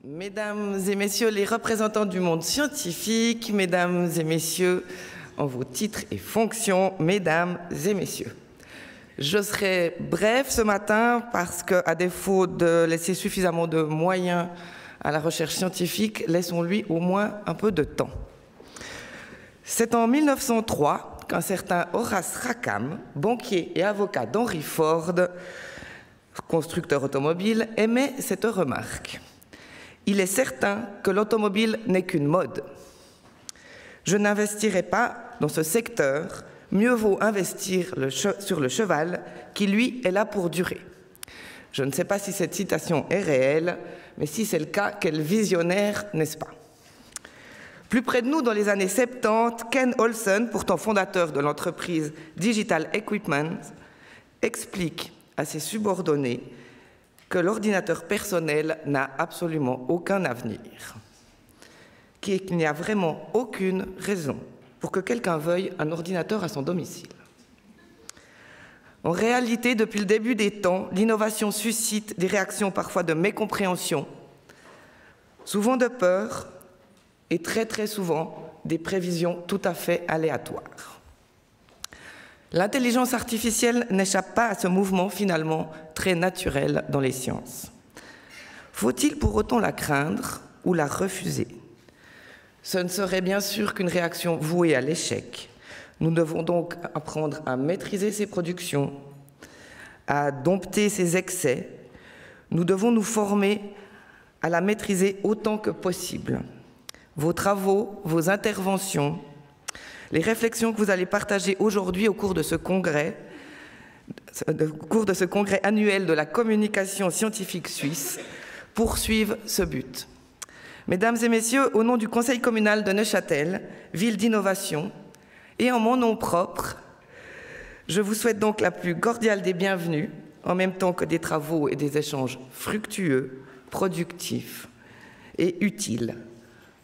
Mesdames et messieurs les représentants du monde scientifique, mesdames et messieurs, en vos titres et fonctions, mesdames et messieurs. Je serai bref ce matin parce qu'à défaut de laisser suffisamment de moyens à la recherche scientifique, laissons-lui au moins un peu de temps. C'est en 1903 qu'un certain Horace Rackham, banquier et avocat d'Henry Ford, constructeur automobile, émet cette remarque. Il est certain que l'automobile n'est qu'une mode. Je n'investirai pas dans ce secteur, mieux vaut investir sur le cheval qui, lui, est là pour durer. Je ne sais pas si cette citation est réelle, mais si c'est le cas, quel visionnaire, n'est-ce pas? Plus près de nous, dans les années 70, Ken Olsen, pourtant fondateur de l'entreprise Digital Equipment, explique à ses subordonnés que l'ordinateur personnel n'a absolument aucun avenir, qu'il n'y a vraiment aucune raison pour que quelqu'un veuille un ordinateur à son domicile. En réalité, depuis le début des temps, l'innovation suscite des réactions parfois de mécompréhension, souvent de peur et très souvent des prévisions tout à fait aléatoires. L'intelligence artificielle n'échappe pas à ce mouvement finalement très naturel dans les sciences. Faut-il pour autant la craindre ou la refuser? Ce ne serait bien sûr qu'une réaction vouée à l'échec. Nous devons donc apprendre à maîtriser ses productions, à dompter ses excès. Nous devons nous former à la maîtriser autant que possible. Vos travaux, vos interventions, les réflexions que vous allez partager aujourd'hui au cours de ce congrès annuel de la communication scientifique suisse poursuivent ce but. Mesdames et messieurs, au nom du Conseil communal de Neuchâtel, ville d'innovation, et en mon nom propre, je vous souhaite donc la plus cordiale des bienvenues, en même temps que des travaux et des échanges fructueux, productifs et utiles.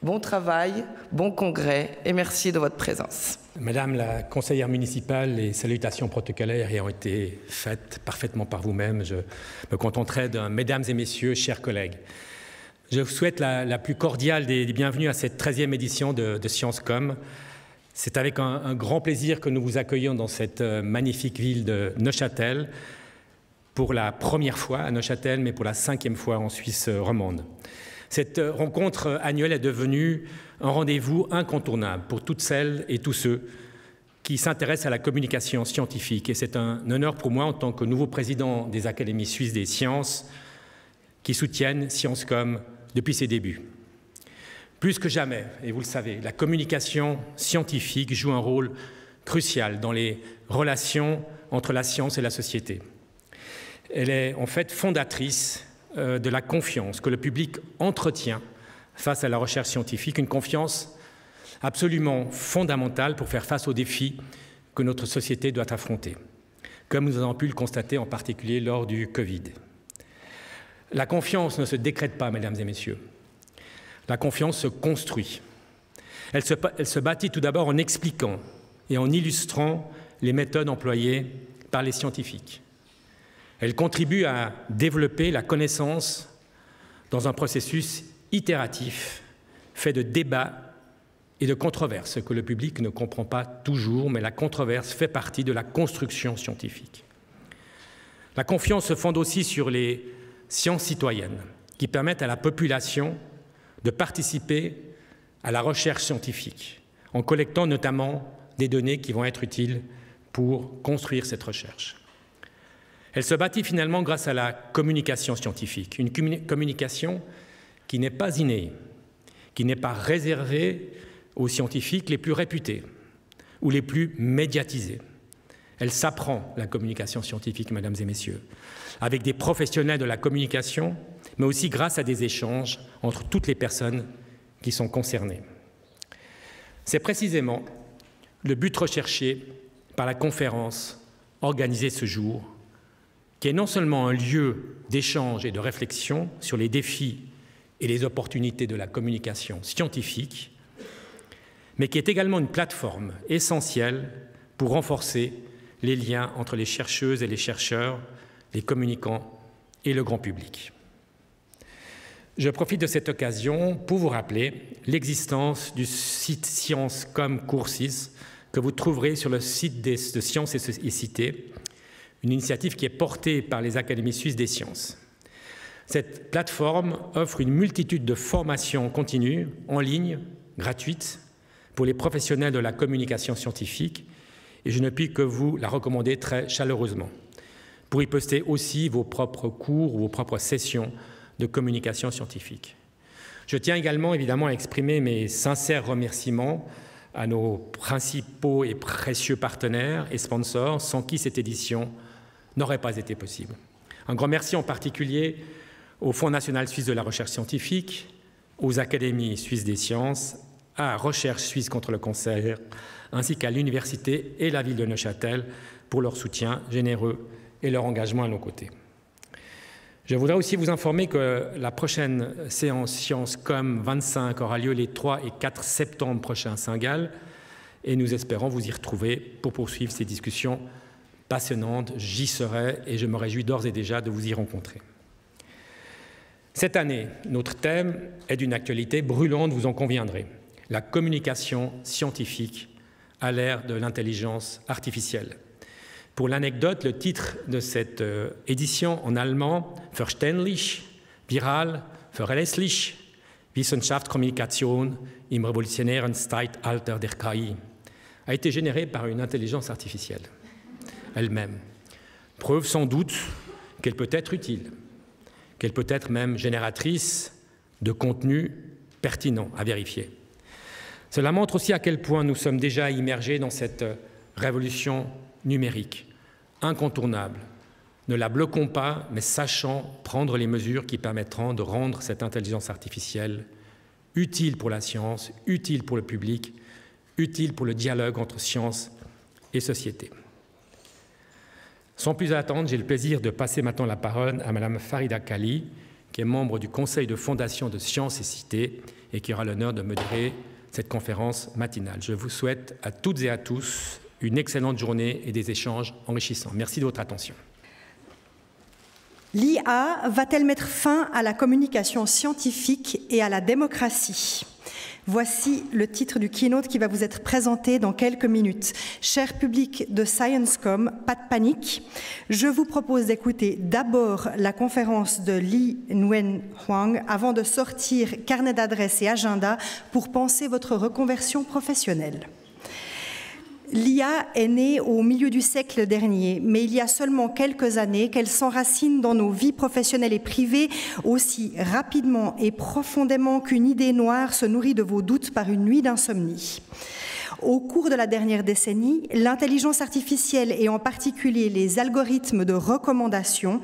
Bon travail, bon congrès et merci de votre présence. Madame la conseillère municipale, les salutations protocolaires ayant été faites parfaitement par vous-même, je me contenterai d'un mesdames et messieurs, chers collègues. Je vous souhaite la plus cordiale des bienvenues à cette 13e édition de ScienceComm. C'est avec un grand plaisir que nous vous accueillons dans cette magnifique ville de Neuchâtel, pour la première fois à Neuchâtel, mais pour la 5e fois en Suisse romande. Cette rencontre annuelle est devenue un rendez-vous incontournable pour toutes celles et tous ceux qui s'intéressent à la communication scientifique. Et c'est un honneur pour moi, en tant que nouveau président des Académies suisses des sciences, qui soutiennent ScienceComm depuis ses débuts. Plus que jamais, et vous le savez, la communication scientifique joue un rôle crucial dans les relations entre la science et la société. Elle est en fait fondatrice de la confiance que le public entretient face à la recherche scientifique, une confiance absolument fondamentale pour faire face aux défis que notre société doit affronter, comme nous avons pu le constater en particulier lors du Covid. La confiance ne se décrète pas, mesdames et messieurs. La confiance se construit. Elle se bâtit tout d'abord en expliquant et en illustrant les méthodes employées par les scientifiques. Elle contribue à développer la connaissance dans un processus itératif, fait de débats et de controverses que le public ne comprend pas toujours, mais la controverse fait partie de la construction scientifique. La confiance se fonde aussi sur les sciences citoyennes, qui permettent à la population de participer à la recherche scientifique, en collectant notamment des données qui vont être utiles pour construire cette recherche. Elle se bâtit finalement grâce à la communication scientifique, une communication qui n'est pas innée, qui n'est pas réservée aux scientifiques les plus réputés ou les plus médiatisés. Elle s'apprend, la communication scientifique, mesdames et messieurs, avec des professionnels de la communication, mais aussi grâce à des échanges entre toutes les personnes qui sont concernées. C'est précisément le but recherché par la conférence organisée ce jour, qui est non seulement un lieu d'échange et de réflexion sur les défis et les opportunités de la communication scientifique, mais qui est également une plateforme essentielle pour renforcer les liens entre les chercheuses et les chercheurs, les communicants et le grand public. Je profite de cette occasion pour vous rappeler l'existence du site ScienceComm24 que vous trouverez sur le site de Sciences et Cité, une initiative qui est portée par les Académies suisses des sciences. Cette plateforme offre une multitude de formations continues, en ligne, gratuites, pour les professionnels de la communication scientifique, et je ne puis que vous la recommander très chaleureusement. Pour y poster aussi vos propres cours ou vos propres sessions de communication scientifique. Je tiens également évidemment à exprimer mes sincères remerciements à nos principaux et précieux partenaires et sponsors, sans qui cette édition n'aurait pas été possible. Un grand merci en particulier au Fonds national suisse de la recherche scientifique, aux Académies suisses des sciences, à Recherche suisse contre le cancer, ainsi qu'à l'Université et la ville de Neuchâtel pour leur soutien généreux et leur engagement à nos côtés. Je voudrais aussi vous informer que la prochaine séance ScienceComm24 aura lieu les 3 et 4 septembre prochains à Saint-Gall et nous espérons vous y retrouver pour poursuivre ces discussions passionnantes. J'y serai et je me réjouis d'ores et déjà de vous y rencontrer. Cette année, notre thème est d'une actualité brûlante, vous en conviendrez. La communication scientifique à l'ère de l'intelligence artificielle. Pour l'anecdote, le titre de cette édition en allemand, Verständlich, viral, verlässlich, Wissenschaftskommunikation im revolutionären Zeitalter der KI, a été généré par une intelligence artificielle elle-même. Preuve sans doute qu'elle peut être utile, qu'elle peut être même génératrice de contenu pertinent à vérifier. Cela montre aussi à quel point nous sommes déjà immergés dans cette révolution numérique, incontournable. Ne la bloquons pas, mais sachant prendre les mesures qui permettront de rendre cette intelligence artificielle utile pour la science, utile pour le public, utile pour le dialogue entre science et société. Sans plus attendre, j'ai le plaisir de passer maintenant la parole à Mme Farida Kali, qui est membre du Conseil de fondation de Sciences et Cité et qui aura l'honneur de modérer cette conférence matinale. Je vous souhaite à toutes et à tous une excellente journée et des échanges enrichissants. Merci de votre attention. L'IA va-t-elle mettre fin à la communication scientifique et à la démocratie ? Voici le titre du keynote qui va vous être présenté dans quelques minutes. Cher public de ScienceComm, pas de panique. Je vous propose d'écouter d'abord la conférence de Nguyên Hoang avant de sortir carnet d'adresses et agenda pour penser votre reconversion professionnelle. L'IA est née au milieu du siècle dernier, mais il y a seulement quelques années qu'elle s'enracine dans nos vies professionnelles et privées aussi rapidement et profondément qu'une idée noire se nourrit de vos doutes par une nuit d'insomnie. Au cours de la dernière décennie, l'intelligence artificielle et en particulier les algorithmes de recommandation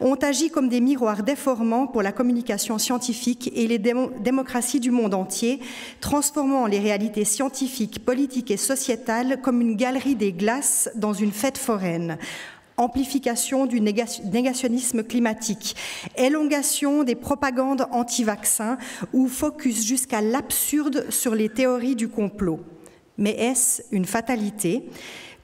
ont agi comme des miroirs déformants pour la communication scientifique et les démocraties du monde entier, transformant les réalités scientifiques, politiques et sociétales comme une galerie des glaces dans une fête foraine. Amplification du négationnisme climatique, élongation des propagandes anti-vaccins ou focus jusqu'à l'absurde sur les théories du complot. Mais est-ce une fatalité ?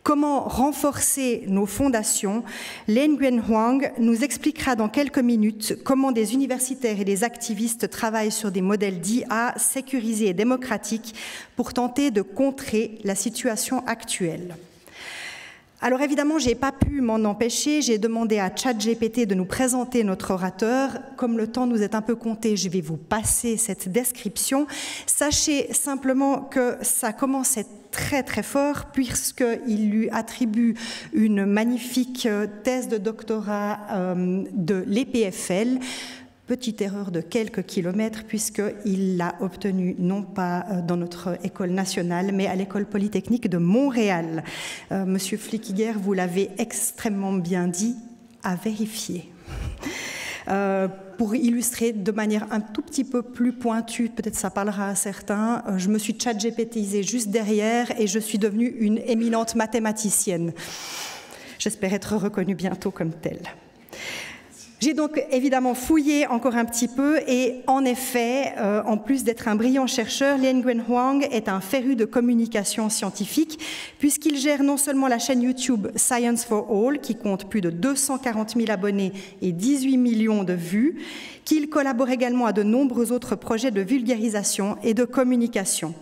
Comment renforcer nos fondations ? Nguyên Hoang nous expliquera dans quelques minutes comment des universitaires et des activistes travaillent sur des modèles d'IA sécurisés et démocratiques pour tenter de contrer la situation actuelle. Alors évidemment, je n'ai pas pu m'en empêcher, j'ai demandé à ChatGPT de nous présenter notre orateur. Comme le temps nous est un peu compté, je vais vous passer cette description. Sachez simplement que ça commençait très très fort puisqu'il lui attribue une magnifique thèse de doctorat de l'EPFL. Petite erreur de quelques kilomètres puisqu'il l'a obtenue non pas dans notre école nationale mais à l'école polytechnique de Montréal. Monsieur Flickiger, vous l'avez extrêmement bien dit, à vérifier. Pour illustrer de manière un tout petit peu plus pointue, peut-être ça parlera à certains, je me suis ChatGPTisée juste derrière et je suis devenue une éminente mathématicienne. J'espère être reconnue bientôt comme telle. J'ai donc évidemment fouillé encore un petit peu et en effet, en plus d'être un brillant chercheur, Nguyên Hoang est un féru de communication scientifique puisqu'il gère non seulement la chaîne YouTube Science for All qui compte plus de 240 000 abonnés et 18 millions de vues, qu'il collabore également à de nombreux autres projets de vulgarisation et de communication.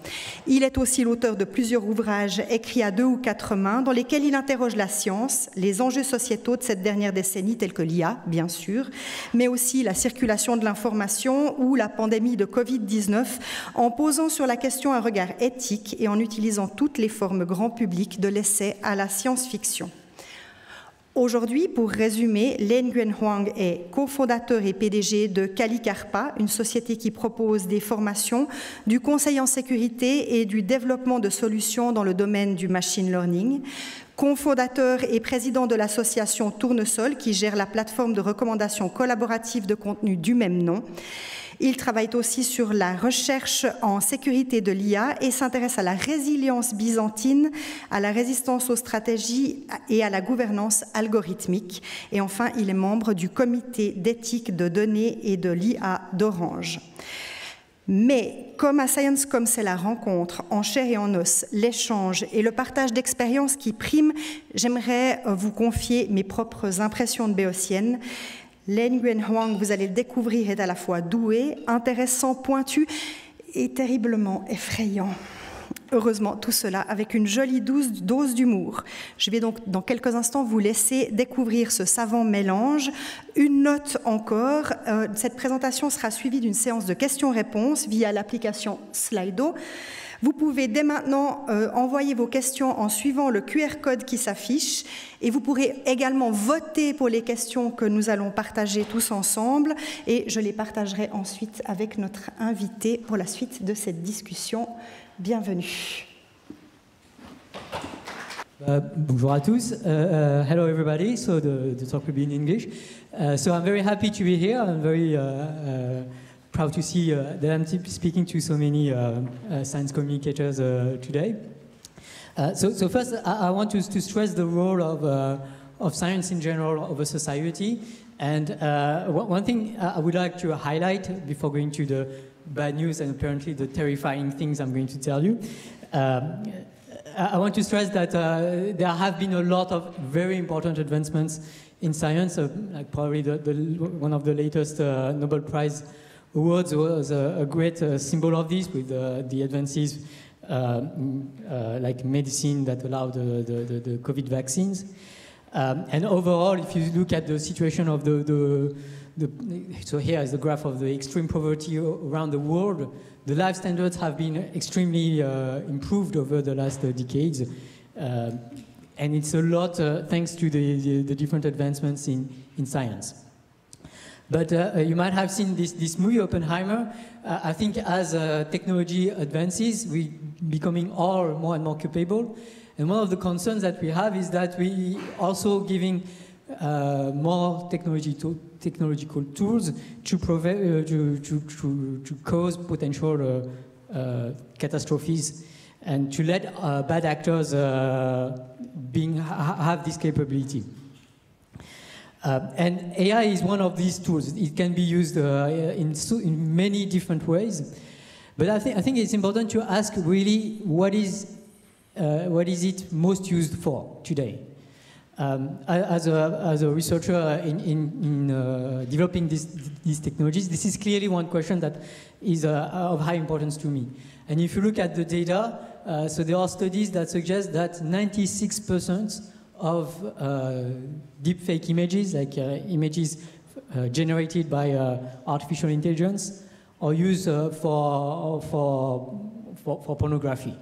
Il est aussi l'auteur de plusieurs ouvrages écrits à 2 ou 4 mains dans lesquels il interroge la science, les enjeux sociétaux de cette dernière décennie tels que l'IA, bien sûr, mais aussi la circulation de l'information ou la pandémie de Covid-19 en posant sur la question un regard éthique et en utilisant toutes les formes grand public de l'essai à la science-fiction. Aujourd'hui, pour résumer, Nguyên Hoang est cofondateur et PDG de Calicarpa, une société qui propose des formations, du conseil en sécurité et du développement de solutions dans le domaine du machine learning. Cofondateur et président de l'association Tournesol, qui gère la plateforme de recommandation collaborative de contenu du même nom. Il travaille aussi sur la recherche en sécurité de l'IA et s'intéresse à la résilience byzantine, à la résistance aux stratégies et à la gouvernance algorithmique. Et enfin, il est membre du comité d'éthique de données et de l'IA d'Orange. Mais comme à ScienceComm, c'est la rencontre en chair et en os, l'échange et le partage d'expériences qui priment, j'aimerais vous confier mes propres impressions de béotienne. Nguyên Hoang, vous allez le découvrir, est à la fois doué, intéressant, pointu et terriblement effrayant. Heureusement, tout cela avec une jolie dose d'humour. Je vais donc dans quelques instants vous laisser découvrir ce savant mélange. Une note encore, cette présentation sera suivie d'une séance de questions-réponses via l'application Slido. Vous pouvez dès maintenant envoyer vos questions en suivant le QR code qui s'affiche et vous pourrez également voter pour les questions que nous allons partager tous ensemble et je les partagerai ensuite avec notre invité pour la suite de cette discussion. Bienvenue. Bonjour à tous. Hello everybody. So the talk will be in English. So I'm very happy to be here. I'm very proud to see that I'm speaking to so many science communicators today. So first, I want to stress the role of science in general over society. And one thing I would like to highlight before going to the bad news and apparently the terrifying things I'm going to tell you. I want to stress that there have been a lot of very important advancements in science. Like probably one of the latest Nobel Prize awards was a great symbol of this, with the advances like medicine that allowed the COVID vaccines. And overall, if you look at the situation of so here is the graph of the extreme poverty around the world, the life standards have been extremely improved over the last decades. And it's a lot thanks to the different advancements in science. But you might have seen this movie, Oppenheimer. I think as technology advances, we're becoming all more and more capable. And one of the concerns that we have is that we also giving more technological tools to cause potential catastrophes and to let bad actors have this capability. And AI is one of these tools. It can be used in many different ways. But I think it's important to ask really what is it most used for today? As a researcher in developing these technologies, this is clearly one question that is of high importance to me. And if you look at the data, so there are studies that suggest that 96% of deepfake images, like images generated by artificial intelligence, are used for pornography.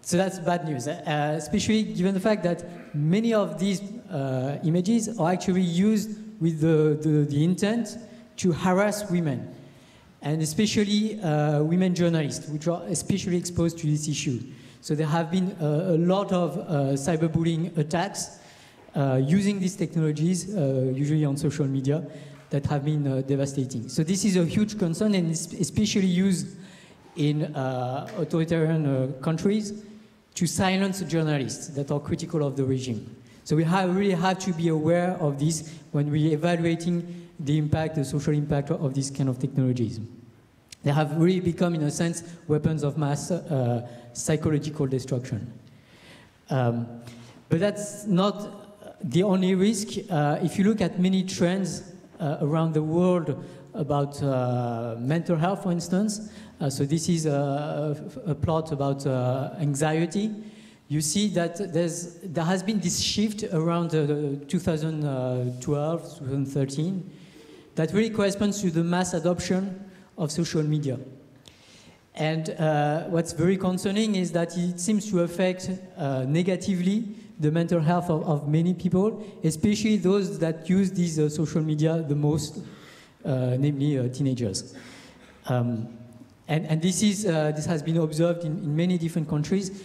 So that's bad news, especially given the fact that many of these images are actually used with the intent to harass women, and especially women journalists, which are especially exposed to this issue. So there have been a lot of cyberbullying attacks using these technologies, usually on social media, that have been devastating. So this is a huge concern, and it's especially used in authoritarian countries to silence journalists that are critical of the regime. So we really have to be aware of this when we're evaluating the impact, the social impact of these kind of technologies. They have really become, in a sense, weapons of mass psychological destruction. But that's not the only risk. If you look at many trends around the world about mental health, for instance, so this is a plot about anxiety. You see that there has been this shift around 2012, 2013, that really corresponds to the mass adoption of social media. And what's very concerning is that it seems to affect negatively the mental health of many people, especially those that use these social media the most, namely teenagers. And this has been observed in many different countries.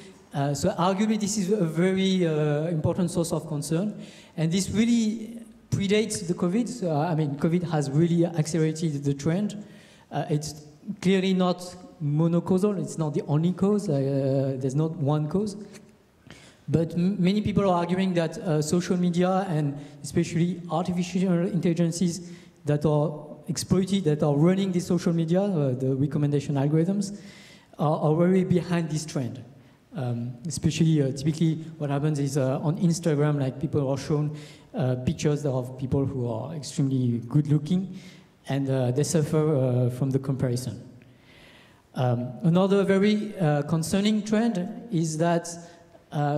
So arguably this is a very important source of concern. And this really predates the COVID. So, I mean, COVID has really accelerated the trend. It's clearly not monocausal. It's not the only cause. There's not one cause. But many people are arguing that social media and especially artificial intelligences that are exploited, that are running the social media, the recommendation algorithms, are very behind this trend. Especially, typically, what happens is on Instagram, like people are shown pictures of people who are extremely good-looking, and they suffer from the comparison. Another very concerning trend is that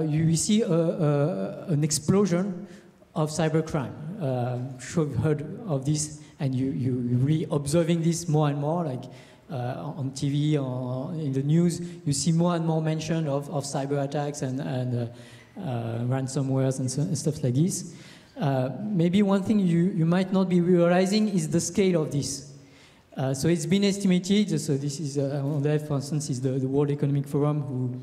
you see an explosion of cybercrime. I'm sure you've heard of this, and you're really observing this more and more, like on TV, or in the news, you see more and more mention of cyber attacks and ransomwares and stuff like this. Maybe one thing you might not be realizing is the scale of this. So it's been estimated, so this is, on the left, for instance, is the World Economic Forum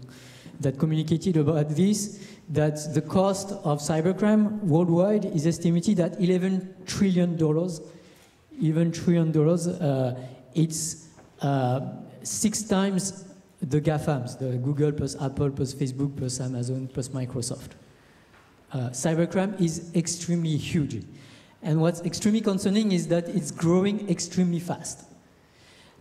that communicated about this, that the cost of cybercrime worldwide is estimated at $11 trillion. It's 6 times the GAFAMs, the Google plus Apple plus Facebook plus Amazon plus Microsoft. Cybercrime is extremely huge. And what's extremely concerning is that it's growing extremely fast.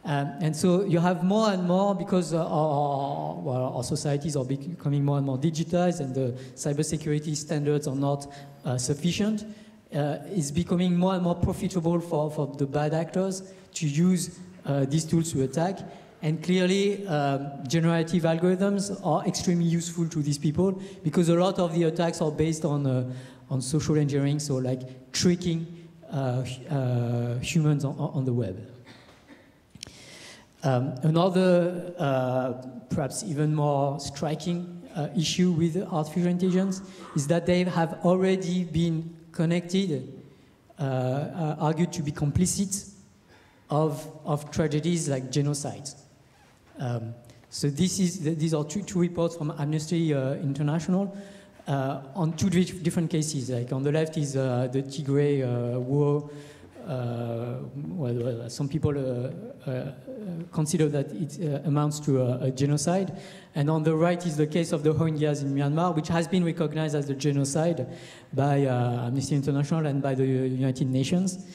And so you have more and more, because our societies are becoming more and more digitized and the cybersecurity standards are not sufficient, it's becoming more and more profitable for the bad actors to use these tools to attack. And clearly, generative algorithms are extremely useful to these people because a lot of the attacks are based on social engineering, so like tricking humans on the web. Another, perhaps even more striking issue with artificial intelligence is that they have already been connected, argued to be complicit of tragedies like genocides. So these are two reports from Amnesty International on 2 different cases. Like on the left is the Tigray war. Well, some people consider that it amounts to a genocide. And on the right is the case of the Rohingyas in Myanmar, which has been recognized as a genocide by Amnesty International and by the United Nations.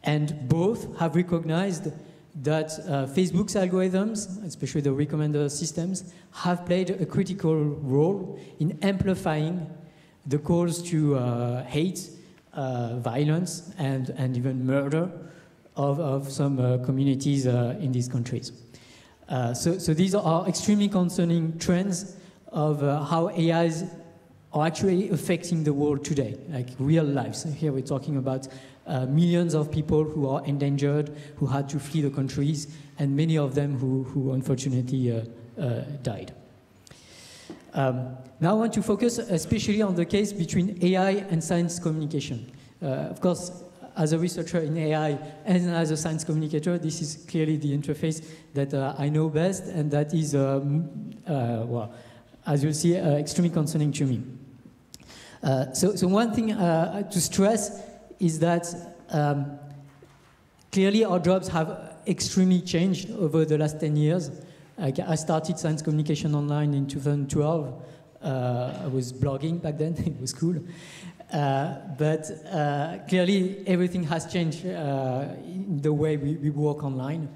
And both have recognized that Facebook's algorithms, especially the recommender systems, have played a critical role in amplifying the calls to hate, violence, and even murder of some communities in these countries. So these are extremely concerning trends of how AIs are actually affecting the world today, like real lives. Here we're talking about millions of people who are endangered, who had to flee the countries, and many of them who unfortunately died. Now I want to focus especially on the case between AI and science communication. Of course, as a researcher in AI and as a science communicator, this is clearly the interface that I know best, and that is, well, as you'll see, extremely concerning to me. So one thing to stress is that clearly our jobs have extremely changed over the last 10 years. I started science communication online in 2012. I was blogging back then, it was cool. But clearly, everything has changed in the way we work online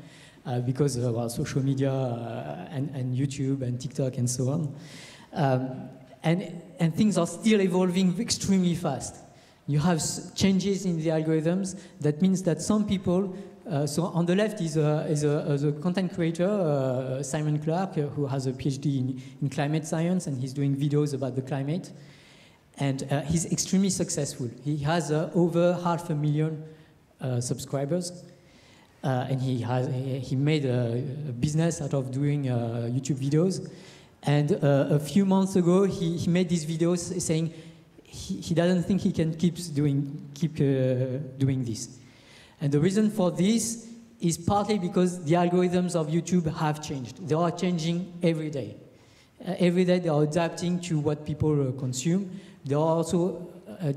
because of our social media and YouTube and TikTok and so on. And things are still evolving extremely fast. You have changes in the algorithms. That means that some people, so on the left is a content creator, Simon Clark, who has a PhD in climate science, and he's doing videos about the climate. And he's extremely successful. He has over 500,000 subscribers. And he made a business out of doing YouTube videos. And a few months ago, he made these videos saying he doesn't think he can keep doing this. And the reason for this is partly because the algorithms of YouTube have changed. They are changing every day. Every day they are adapting to what people consume. They are also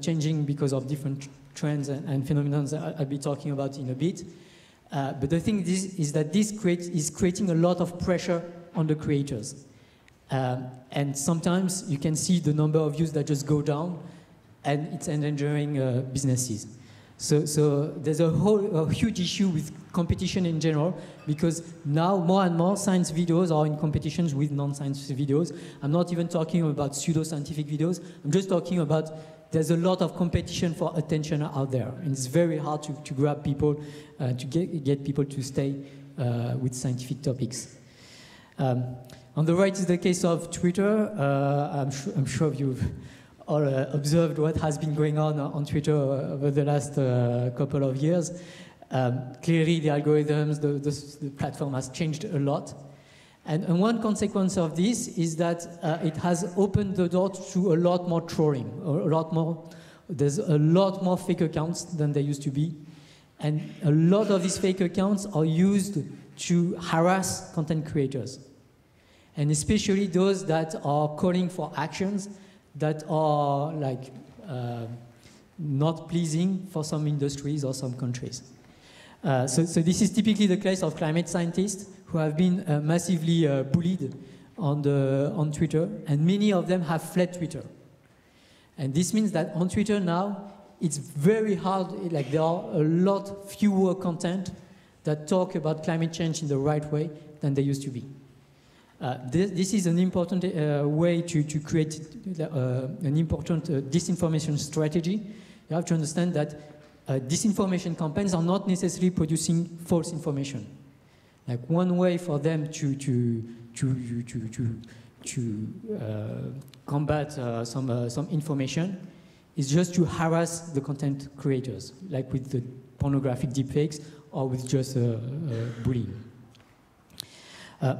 changing because of different trends and phenomena that I'll be talking about in a bit. But the thing is that this is creating a lot of pressure on the creators. And sometimes you can see the number of views that just go down, and it's endangering businesses. So there's a huge issue with competition in general, because now more and more science videos are in competitions with non-science videos. I'm not even talking about pseudo-scientific videos. I'm just talking about there's a lot of competition for attention out there. And it's very hard to grab people, to get people to stay with scientific topics. On the right is the case of Twitter. I'm sure you've all observed what has been going on Twitter over the last couple of years. Clearly, the algorithms, the platform has changed a lot. And one consequence of this is that it has opened the door to a lot more trolling, there's a lot more fake accounts than there used to be. And a lot of these fake accounts are used to harass content creators. And especially those that are calling for actions that are like not pleasing for some industries or some countries. So this is typically the case of climate scientists who have been massively bullied on Twitter, and many of them have fled Twitter. And this means that on Twitter now, it's very hard, like there are a lot fewer content that talk about climate change in the right way than they used to be. This is an important way to create an important disinformation strategy. You have to understand that disinformation campaigns are not necessarily producing false information. Like one way for them to combat some information is just to harass the content creators, like with the pornographic deepfakes or with just bullying.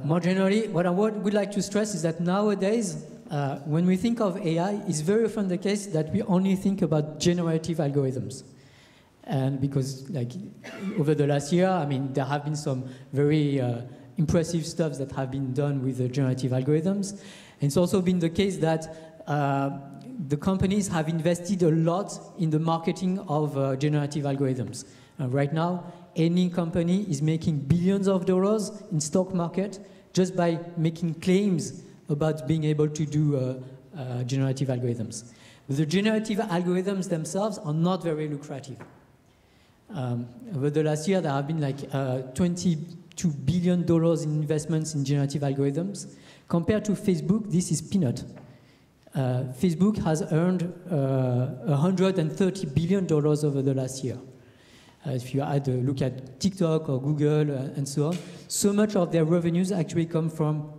More generally, what I would like to stress is that nowadays, when we think of AI, it's very often the case that we only think about generative algorithms. And because, like, over the last year, I mean, there have been some very impressive stuff that have been done with the generative algorithms. And it's also been the case that the companies have invested a lot in the marketing of generative algorithms. Right now, any company is making billions of dollars in stock market just by making claims about being able to do generative algorithms. But the generative algorithms themselves are not very lucrative. Over the last year, there have been like $22 billion in investments in generative algorithms. Compared to Facebook, this is peanut. Facebook has earned $130 billion over the last year. If you had a look at TikTok or Google and so on, so much of their revenues actually come from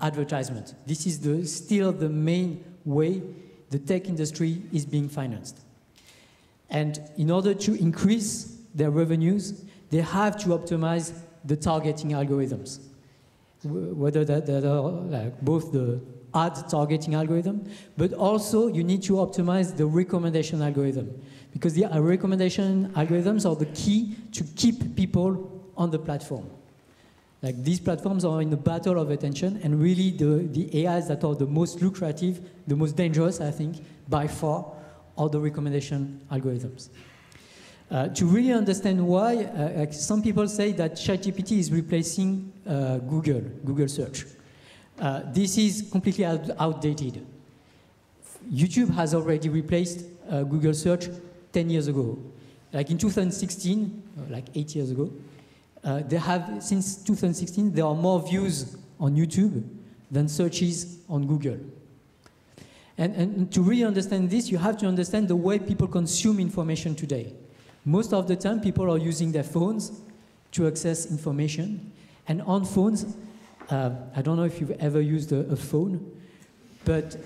advertisement. This is still the main way the tech industry is being financed. And in order to increase their revenues, they have to optimize the targeting algorithms, whether that are like both the ad targeting algorithm, but also you need to optimize the recommendation algorithm, because the recommendation algorithms are the key to keep people on the platform. Like these platforms are in a battle of attention, and really the AIs that are the most lucrative, the most dangerous, I think, by far, are the recommendation algorithms. To really understand why, some people say that ChatGPT is replacing Google search. This is completely outdated. YouTube has already replaced Google search 10 years ago. Like in 2016, like 8 years ago, since 2016, there are more views on YouTube than searches on Google. And to really understand this, you have to understand the way people consume information today. Most of the time, people are using their phones to access information. And on phones, I don't know if you've ever used a phone, but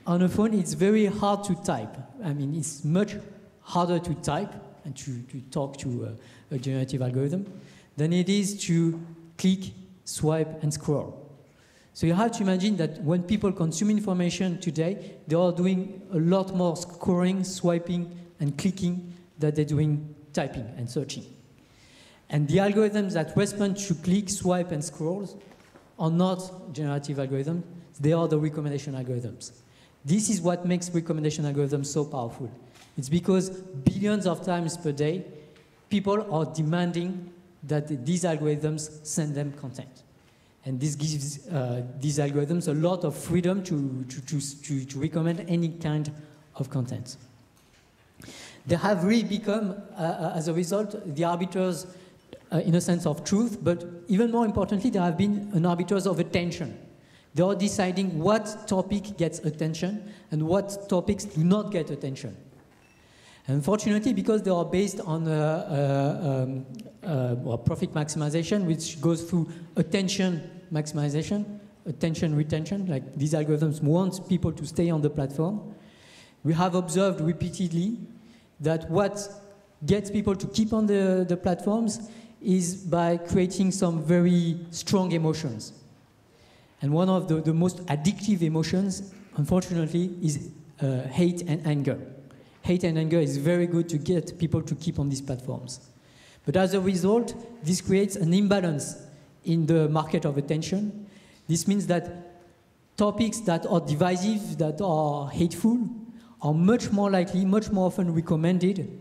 on a phone, it's very hard to type. I mean, it's much harder to type and to talk to a generative algorithm than it is to click, swipe, and scroll. So you have to imagine that when people consume information today, they are doing a lot more scrolling, swiping, and clicking than they're doing typing and searching. And the algorithms that respond to click, swipe, and scrolls are not generative algorithms. They are the recommendation algorithms. This is what makes recommendation algorithms so powerful. It's because billions of times per day, people are demanding that these algorithms send them content. And this gives these algorithms a lot of freedom to recommend any kind of content. They have really become, as a result, the arbiters in a sense of truth, but even more importantly, they have been an arbiters of attention. They are deciding what topic gets attention and what topics do not get attention. Unfortunately, because they are based on profit maximization, which goes through attention maximization, attention retention, like these algorithms want people to stay on the platform, we have observed repeatedly that what gets people to keep on the platforms is by creating some very strong emotions. And one of the most addictive emotions, unfortunately, is hate and anger. Hate and anger is very good to get people to keep on these platforms. But as a result, this creates an imbalance in the market of attention. This means that topics that are divisive, that are hateful, are much more likely, much more often recommended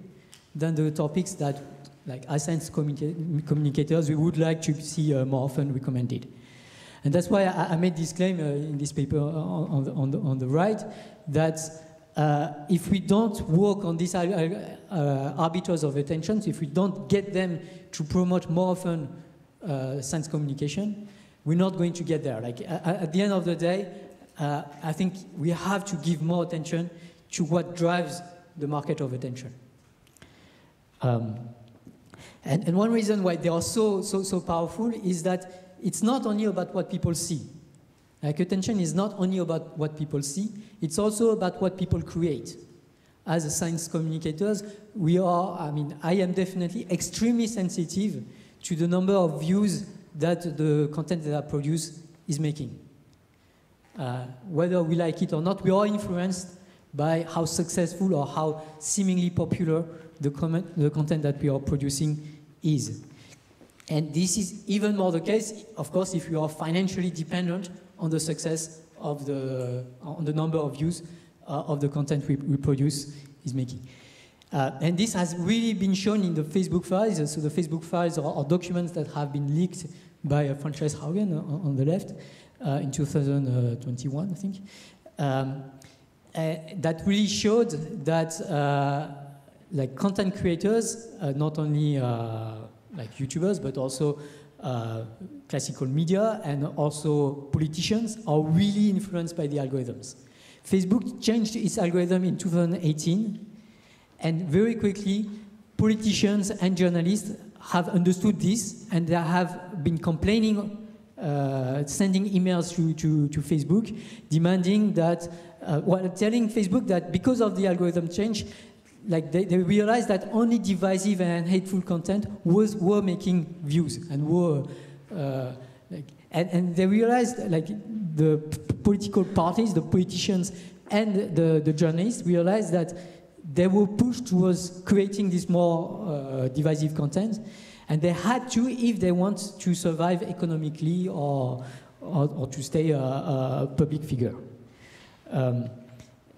than the topics that, like as science communicators, we would like to see more often recommended. And that's why I made this claim in this paper on the right, that if we don't work on these arbiters of attention, if we don't get them to promote more often science communication, we're not going to get there. Like at the end of the day, I think we have to give more attention to what drives the market of attention. And one reason why they are so powerful is that it's not only about what people see. Like attention is not only about what people see, it's also about what people create. As science communicators, I am definitely extremely sensitive to the number of views that the content that I produce is making. Whether we like it or not, we are influenced by how successful or how seemingly popular the content that we are producing is. And this is even more the case, of course, if you are financially dependent on the success of on the number of views of the content we produce is making. And this has really been shown in the Facebook files. So the Facebook files are documents that have been leaked by Frances Haugen on the left in 2021, I think. That really showed that like content creators, not only like YouTubers, but also classical media and also politicians are really influenced by the algorithms. Facebook changed its algorithm in 2018, and very quickly, politicians and journalists have understood this, and they have been complaining, sending emails to Facebook, demanding that, telling Facebook that because of the algorithm change, like they realized that only divisive and hateful content were making views and were and they realized, like the political parties, the politicians, and the journalists realized that they were pushed towards creating this more divisive content, and they had to, if they want to survive economically or to stay a public figure.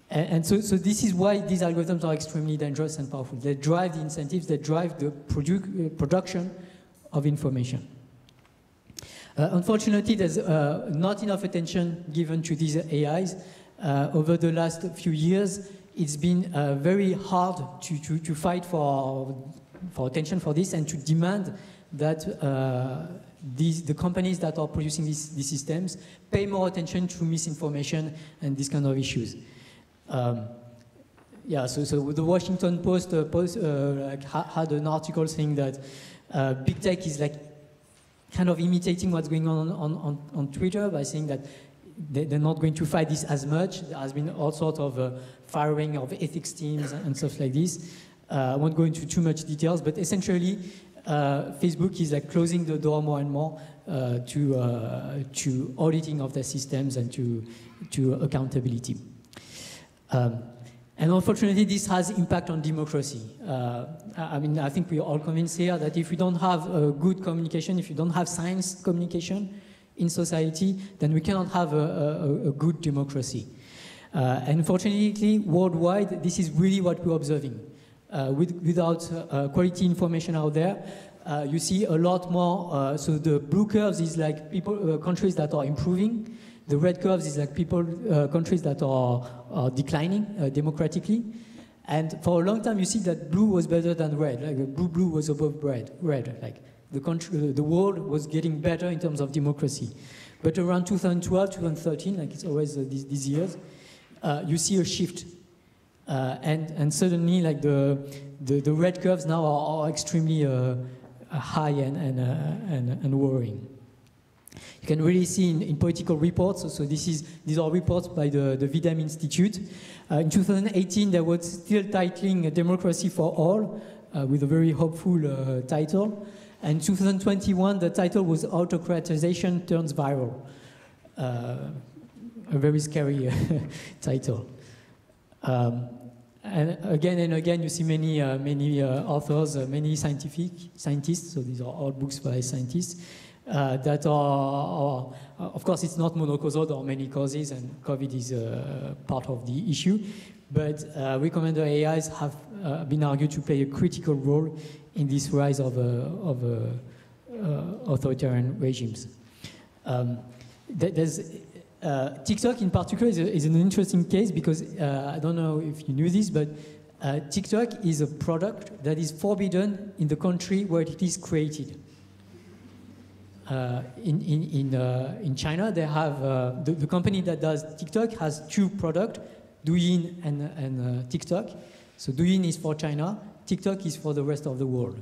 And so this is why these algorithms are extremely dangerous and powerful. They drive the incentives, they drive the production of information. Unfortunately, there's not enough attention given to these AIs. Over the last few years, it's been very hard to fight for attention for this and to demand that the companies that are producing these systems pay more attention to misinformation and these kind of issues. Yeah, so the Washington Post had an article saying that big tech is like kind of imitating what's going on Twitter by saying that they're not going to fight this as much. There has been all sorts of firing of ethics teams and stuff like this. I won't go into too much details, but essentially, Facebook is like closing the door more and more to auditing of their systems and to accountability. And unfortunately, this has impact on democracy. I mean, I think we're all convinced here that if we don't have good communication, if you don't have science communication in society, then we cannot have a good democracy. And unfortunately, worldwide, this is really what we're observing. Without quality information out there, you see a lot more. So the blue curves is like countries that are improving. The red curves is like countries that are declining democratically. And for a long time, you see that blue was better than red. Like blue was above red. Like the world was getting better in terms of democracy. But around 2012, 2013, like it's always these years, you see a shift. And suddenly, like the red curves now are extremely high and worrying. You can really see in political reports. So these are reports by the Vidam Institute. In 2018, there was still titling "Democracy for All" with a very hopeful title. And in 2021, the title was "Autocratization Turns Viral." A very scary title. And again, you see many authors, many scientists, so these are all books by scientists, that are, of course, it's not monocausal, there are many causes, and COVID is part of the issue, but recommender AIs have been argued to play a critical role in this rise of authoritarian regimes. TikTok in particular is an interesting case because I don't know if you knew this, but TikTok is a product that is forbidden in the country where it is created. In China, they have the company that does TikTok has two products, Douyin and TikTok. So Douyin is for China, TikTok is for the rest of the world.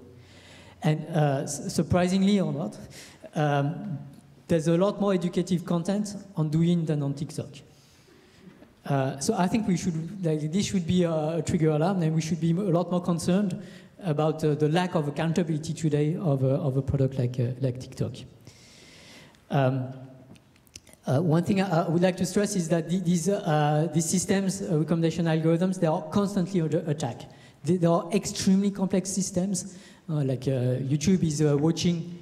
And surprisingly or not, there's a lot more educative content on Douyin than on TikTok. So I think this should be a trigger alarm, and we should be a lot more concerned about the lack of accountability today of a product like TikTok. One thing I would like to stress is that these systems, recommendation algorithms, they are constantly under attack. They are extremely complex systems. Like YouTube is watching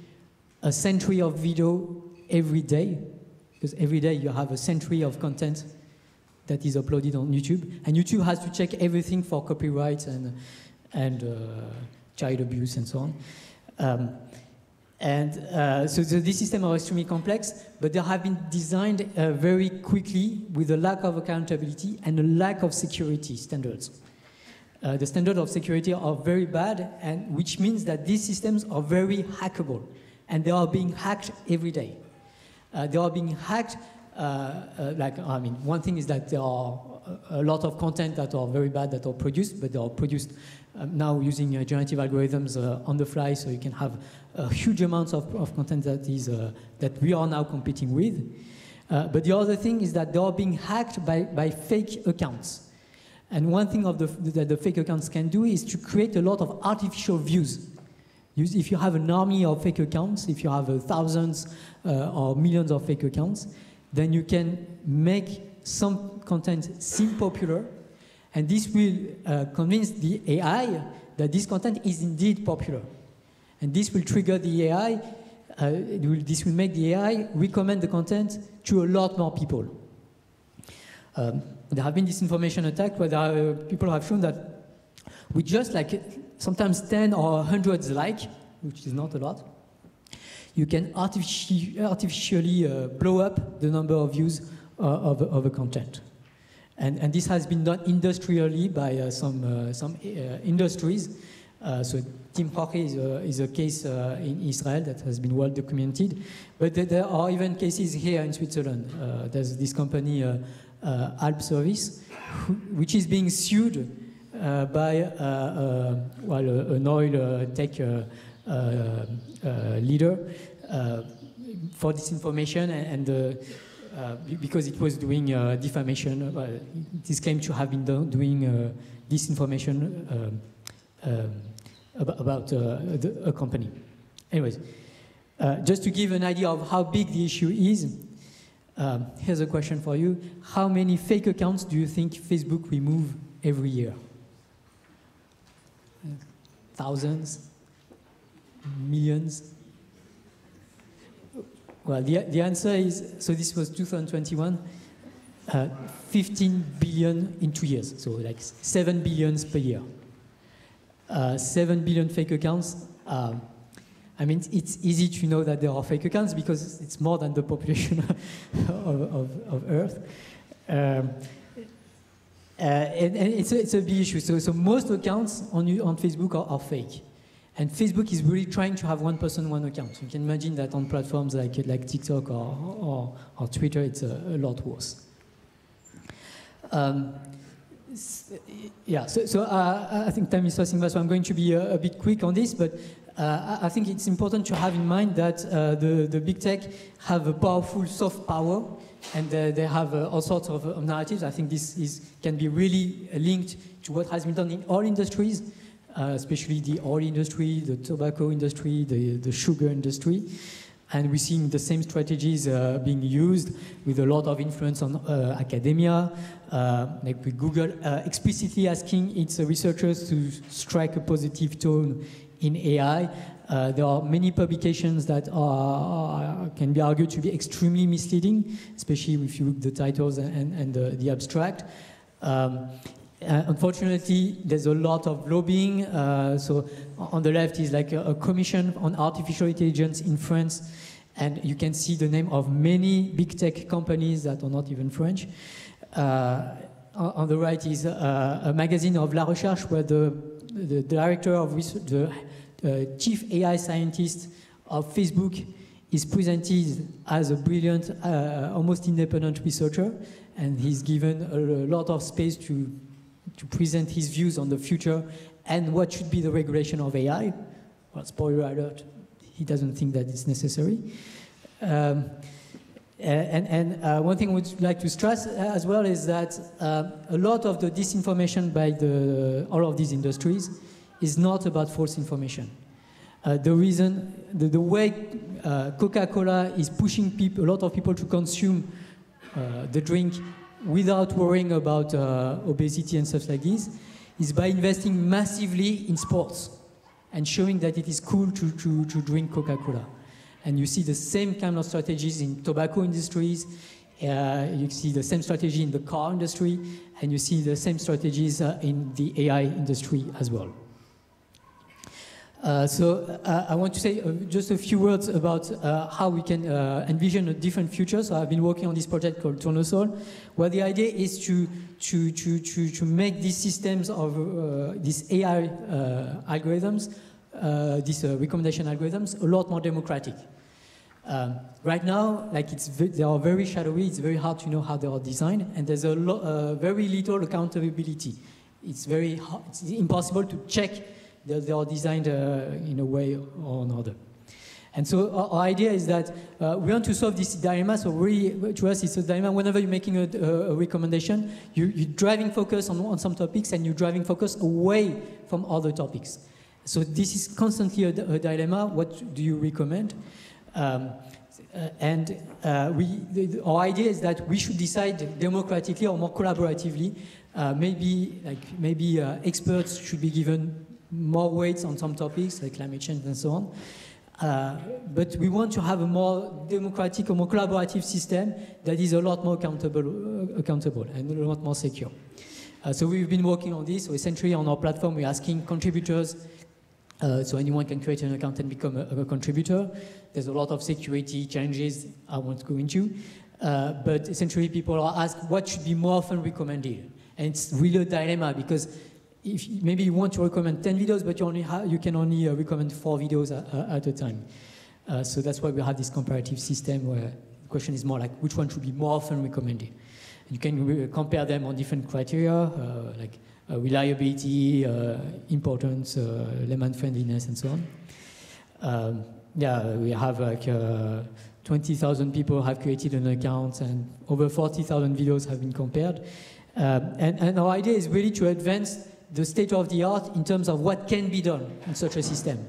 a century of video every day, because every day you have a century of content that is uploaded on YouTube, and YouTube has to check everything for copyright and child abuse and so on. So these systems are extremely complex, but they have been designed very quickly with a lack of accountability and a lack of security standards. The standards of security are very bad, and which means that these systems are very hackable, and they are being hacked every day. They are being hacked, one thing is that there are a lot of content that are very bad that are produced, but they are produced now using generative algorithms on the fly, so you can have huge amounts of content that we are now competing with. But the other thing is that they are being hacked by fake accounts. And one thing that the fake accounts can do is to create a lot of artificial views. If you have an army of fake accounts, if you have thousands or millions of fake accounts, then you can make some content seem popular, and this will convince the AI that this content is indeed popular. And this will trigger the AI, this will make the AI recommend the content to a lot more people. There have been disinformation attacks where people have shown that with just like sometimes 10 or hundreds which is not a lot, you can artificially blow up the number of views of a content. And this has been done industrially by some industries. So Team Hockey is a case in Israel that has been well documented. But there are even cases here in Switzerland. There's this company, Alp Service, which is being sued by an oil tech leader for disinformation and because it was doing defamation. It is claimed to have been doing disinformation about a company. Anyways, just to give an idea of how big the issue is, here's a question for you. How many fake accounts do you think Facebook remove every year? Thousands? Millions? Well, the answer is, so this was 2021, 15 billion in 2 years, so like 7 billions per year. 7 billion fake accounts. I mean, it's easy to know that there are fake accounts because it's more than the population of Earth. And it's a big issue. So most accounts on Facebook are fake. And Facebook is really trying to have one person, one account. You can imagine that on platforms like TikTok or Twitter, it's a lot worse. Yeah, so I think time is passing by, so I'm going to be a bit quick on this, but I think it's important to have in mind that the big tech have a powerful soft power, and they have all sorts of narratives. I think this can be really linked to what has been done in all industries, especially the oil industry, the tobacco industry, the sugar industry. And we're seeing the same strategies being used with a lot of influence on academia, like with Google explicitly asking its researchers to strike a positive tone in AI. There are many publications that can be argued to be extremely misleading, especially if you look at the titles and the abstract. Unfortunately, there's a lot of lobbying. So on the left is like a commission on artificial intelligence in France, and you can see the name of many big tech companies that are not even French. On the right is a magazine of La Recherche where the director of the chief AI scientist of Facebook is presented as a brilliant, almost independent researcher, and he's given a lot of space to present his views on the future and what should be the regulation of AI. Well, spoiler alert, he doesn't think that it's necessary. One thing I would like to stress as well is that a lot of the disinformation by all of these industries is not about false information. The reason, the way Coca-Cola is pushing a lot of people to consume the drink without worrying about obesity and stuff like this, is by investing massively in sports and showing that it is cool to drink Coca-Cola. And you see the same kind of strategies in tobacco industries, you see the same strategy in the car industry, and you see the same strategies in the AI industry as well. So I want to say just a few words about how we can envision a different future. So I've been working on this project called Tournesol, where the idea is to make these systems of these AI algorithms, these recommendation algorithms, a lot more democratic. Right now, like they are very shadowy. It's very hard to know how they are designed, and there's very little accountability. It's impossible to check that they are designed in a way or another. And so our idea is that we want to solve this dilemma. So really, to us, it's a dilemma. Whenever you're making a recommendation, you're driving focus on some topics, and you're driving focus away from other topics. So this is constantly a dilemma. What do you recommend? Our idea is that we should decide democratically or more collaboratively. Maybe experts should be given more weights on some topics like climate change and so on. But we want to have a more democratic or more collaborative system that is a lot more accountable and a lot more secure. So we've been working on this. So essentially on our platform, we're asking contributors, so anyone can create an account and become a contributor. There's a lot of security challenges I won't go into. but essentially people are asked what should be more often recommended. And it's really a dilemma, because if maybe you want to recommend 10 videos, but you can only recommend 4 videos at a time. So that's why we have this comparative system where the question is more like which one should be more often recommended. You can compare them on different criteria, like reliability, importance, layman friendliness, and so on. Yeah, we have like 20,000 people have created an account, and over 40,000 videos have been compared. And our idea is really to advance the state of the art in terms of what can be done in such a system.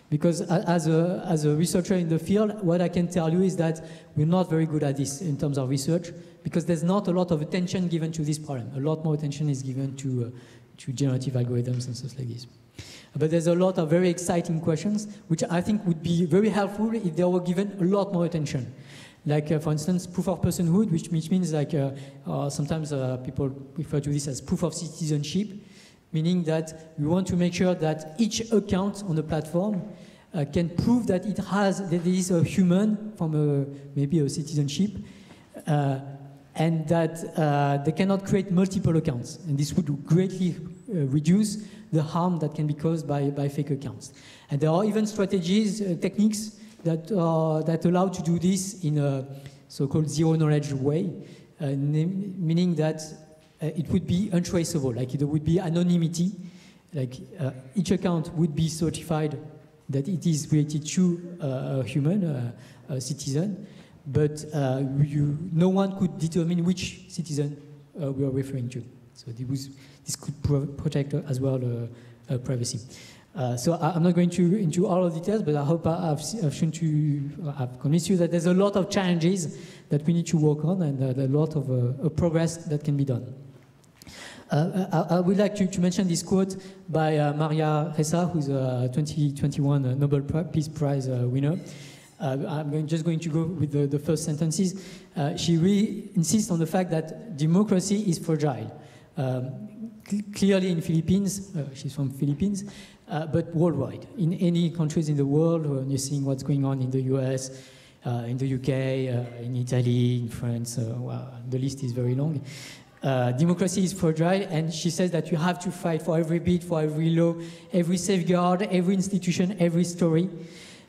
Because as a researcher in the field, what I can tell you is that we're not very good at this in terms of research, because there's not a lot of attention given to this problem. A lot more attention is given to generative algorithms and stuff like this. But there's a lot of very exciting questions, which I think would be very helpful if they were given a lot more attention. Like, for instance, proof of personhood, which means like sometimes people refer to this as proof of citizenship, meaning that we want to make sure that each account on the platform can prove that there is a human from maybe a citizenship, and that they cannot create multiple accounts. And this would greatly reduce the harm that can be caused by fake accounts. And there are even strategies, techniques that allow to do this in a so-called zero-knowledge way, meaning that it would be untraceable, like there would be anonymity, like each account would be certified that it is related to a human, a citizen, but no one could determine which citizen we are referring to. So this could protect as well privacy. So I'm not going into all of the details, but I hope I've convinced you that there's a lot of challenges that we need to work on, and a lot of progress that can be done. I would like to mention this quote by Maria Ressa, who's a 2021 Nobel Peace Prize winner. I'm just going to go with the first sentences. She really insists on the fact that democracy is fragile. Clearly in Philippines, she's from Philippines, but worldwide. In any countries in the world, when you're seeing what's going on in the US, in the UK, in Italy, in France, well, the list is very long. Democracy is fragile, and she says that you have to fight for every bit, for every law, every safeguard, every institution, every story.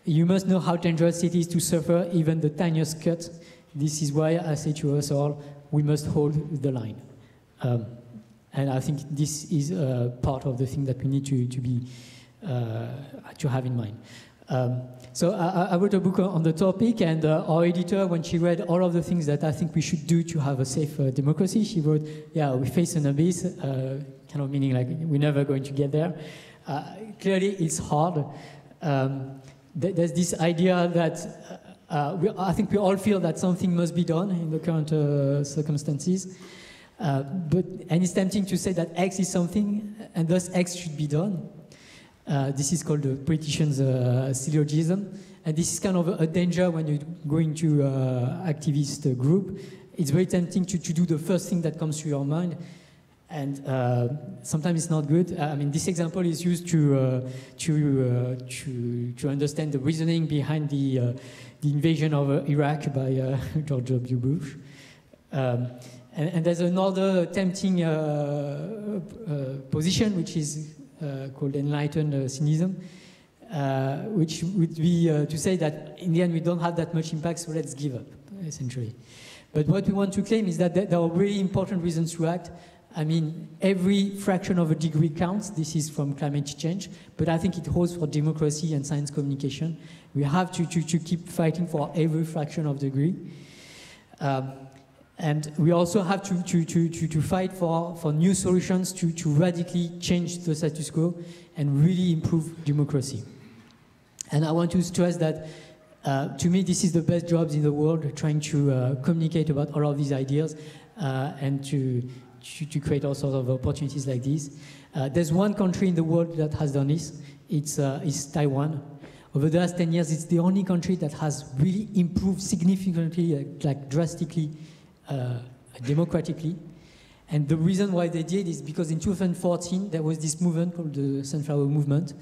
You must know how dangerous it is to suffer even the tiniest cut. This is why I say to us all, we must hold the line. And I think this is part of the thing that we need to have in mind. So I wrote a book on the topic, and our editor, when she read all of the things that I think we should do to have a safe democracy, she wrote, yeah, we face an abyss, kind of meaning like we're never going to get there. Clearly, it's hard. There's this idea that I think we all feel that something must be done in the current circumstances. And it's tempting to say that X is something, and thus X should be done. This is called the politician's syllogism. And this is kind of a danger when you go into activist group. It's very tempting to do the first thing that comes to your mind. And sometimes it's not good. I mean, this example is used to understand the reasoning behind the invasion of Iraq by George W. Bush. And there's another tempting position, which is called enlightened cynicism, which would be to say that in the end we don't have that much impact, so let's give up, essentially. But what we want to claim is that there are really important reasons to act. I mean, every fraction of a degree counts. This is from climate change, but I think it holds for democracy and science communication. We have to keep fighting for every fraction of a degree. And we also have to fight for new solutions to radically change the status quo and really improve democracy. And I want to stress that, to me, this is the best jobs in the world, trying to communicate about all of these ideas and to create all sorts of opportunities like this. There's one country in the world that has done this. It's Taiwan. Over the last 10 years, it's the only country that has really improved significantly, like drastically, democratically. And the reason why they did is because in 2014 there was this movement called the Sunflower Movement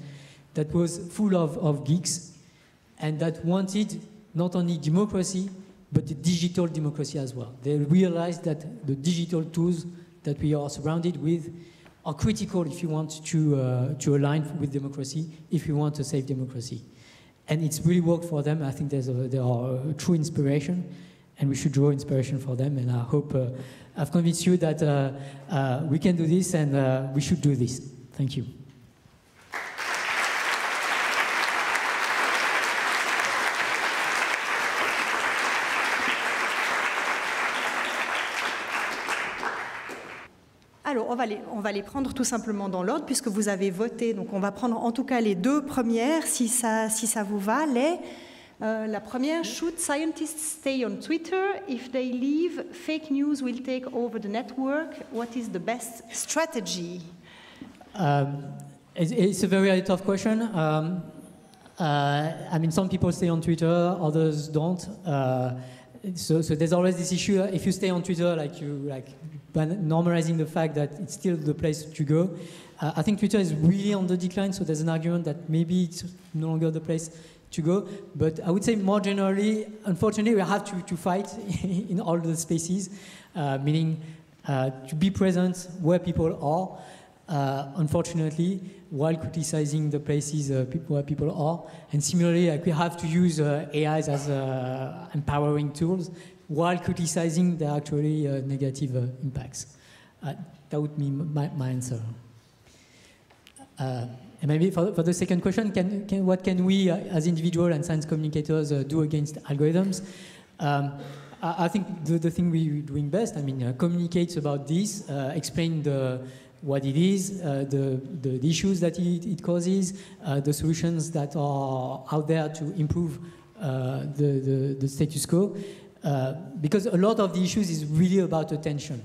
that was full of geeks and that wanted not only democracy but the digital democracy as well. They realize that the digital tools that we are surrounded with are critical if you want to align with democracy, if you want a safe democracy. And it's really worked for them. I think they are a true inspiration, and we should draw inspiration for them. And I hope I've convinced you that we can do this, and we should do this. Thank you. Alors, on va les prendre tout simplement dans l'ordre, puisque vous avez voté. Donc, on va prendre en tout cas les deux premières, si ça vous va. La première, should scientists stay on Twitter? If they leave, fake news will take over the network. What is the best strategy? It's a very tough question. I mean, some people stay on Twitter, others don't. So there's always this issue. If you stay on Twitter, normalizing the fact that it's still the place to go. I think Twitter is really on the decline, so there's an argument that maybe it's no longer the place to go. But I would say more generally, unfortunately, we have to fight in all the spaces, meaning to be present where people are, unfortunately, while criticizing the places where people are. And similarly, we have to use AIs as empowering tools, while criticizing the actually negative impacts. That would be my answer. And maybe for the second question, what can we as individuals and science communicators do against algorithms? I think the thing we're doing best, I mean, communicate about this, explain what it is, the issues that it causes, the solutions that are out there to improve the status quo. Because a lot of the issues is really about attention.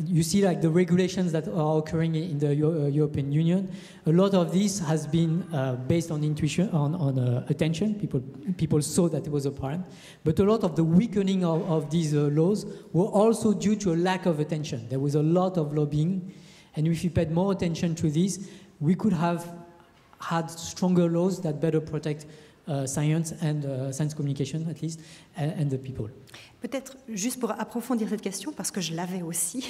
You see, like the regulations that are occurring in the European Union, a lot of this has been based on intuition, on attention. People saw that it was apparent, but a lot of the weakening of these laws were also due to a lack of attention. There was a lot of lobbying, and if we paid more attention to this, we could have had stronger laws that better protect science and science communication, at least, and the people. Peut-être juste pour approfondir cette question, parce que je l'avais aussi,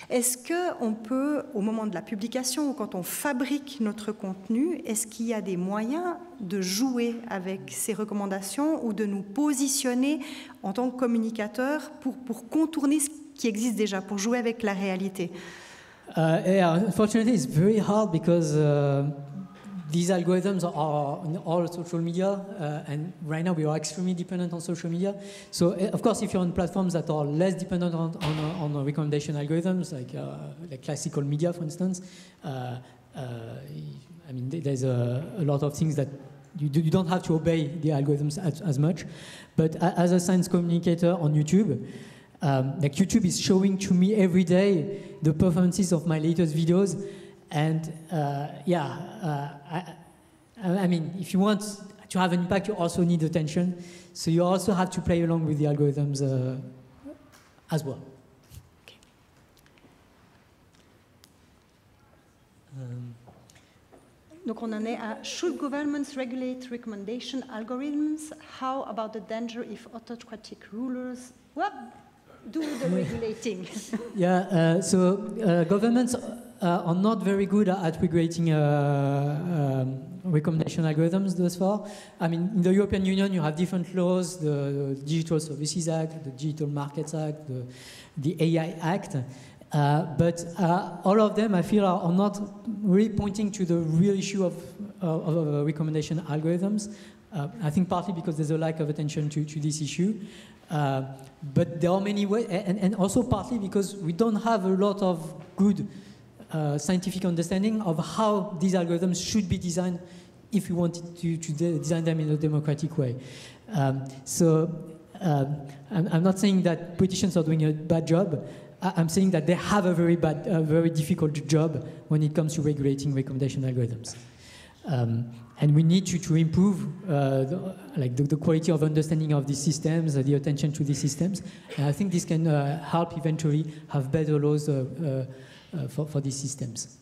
est-ce qu'on peut, au moment de la publication ou quand on fabrique notre contenu, est-ce qu'il y a des moyens de jouer avec ces recommandations ou de nous positionner en tant que communicateurs pour contourner ce qui existe déjà, pour jouer avec la réalité? Yeah, unfortunately, it's very hard because these algorithms are on all social media, and right now we are extremely dependent on social media. So, of course, if you're on platforms that are less dependent on recommendation algorithms, like classical media, for instance, I mean, there's a lot of things that you don't have to obey the algorithms as much. But as a science communicator on YouTube, like YouTube is showing to me every day the performances of my latest videos. And I mean, if you want to have an impact, you also need attention. So you also have to play along with the algorithms as well. Okay. Donc on en est à should governments regulate recommendation algorithms? How about the danger if autocratic rulers do the regulating? Yeah, so governments are not very good at regulating recommendation algorithms thus far. I mean, in the European Union, you have different laws, the Digital Services Act, the Digital Markets Act, the AI Act. But all of them, I feel, are not really pointing to the real issue of recommendation algorithms. I think partly because there's a lack of attention to this issue. But there are many ways, and also partly because we don't have a lot of good scientific understanding of how these algorithms should be designed if we wanted to design them in a democratic way. I'm not saying that politicians are doing a bad job. I'm saying that they have a very difficult job when it comes to regulating recommendation algorithms. And we need to improve the quality of understanding of these systems, the attention to these systems. And I think this can help eventually have better laws for these systems.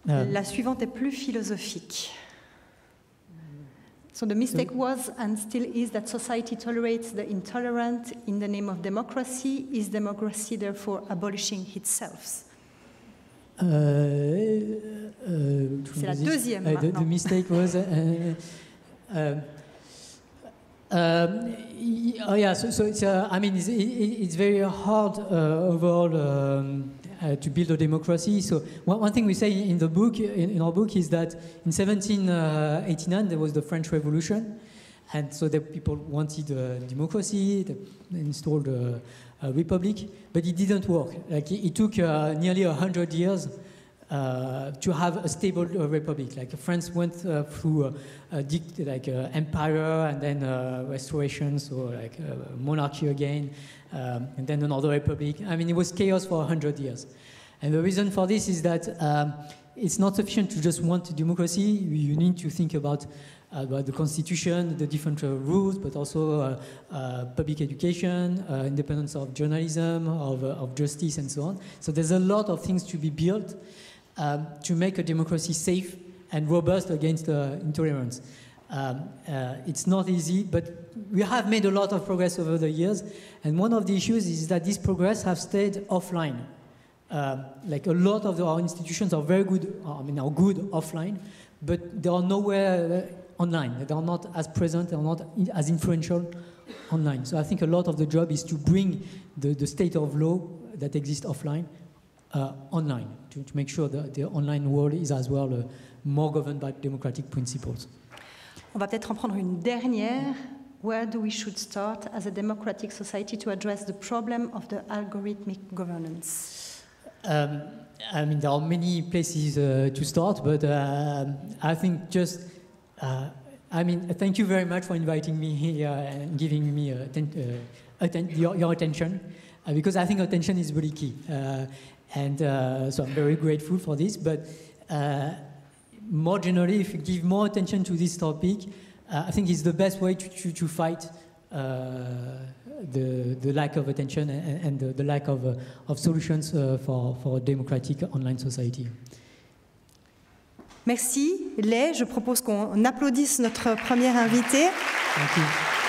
La suivante est plus philosophique. So the mistake was and still is that society tolerates the intolerant in the name of democracy. Is democracy therefore abolishing itself? C'est la deuxième maintenant. The mistake was... oh yeah, so it's, I mean, it's very hard overall to build a democracy. So one thing we say in the book, in our book, is that in 1789 there was the French Revolution, and so the people wanted democracy, they installed a republic, but it didn't work. Like it took nearly 100 years to have a stable republic. Like France went through empire and then restoration, so like monarchy again, and then another republic. I mean, it was chaos for 100 years. And the reason for this is that it's not sufficient to just want democracy. You need to think about the constitution, the different rules, but also public education, independence of journalism, of justice, and so on. So there's a lot of things to be built to make a democracy safe and robust against intolerance. It's not easy, but we have made a lot of progress over the years. And one of the issues is that this progress has stayed offline. Like a lot of our institutions are very good, are good offline, but they are nowhere online. They are not as present, they are not as influential online. So I think a lot of the job is to bring the state of law that exists offline online, to make sure that the online world is as well more governed by democratic principles. On va peut-être en prendre une dernière. Where do we should start as a democratic society to address the problem of the algorithmic governance? I mean, there are many places to start, but I think just, I mean, thank you very much for inviting me here and giving me your attention, because I think attention is really key. And so I'm very grateful for this, but more generally, if you give more attention to this topic, I think it's the best way to fight the lack of attention and the lack of solutions for a democratic online society. Merci. Je propose qu'on applaudisse notre premier invité. Thank you.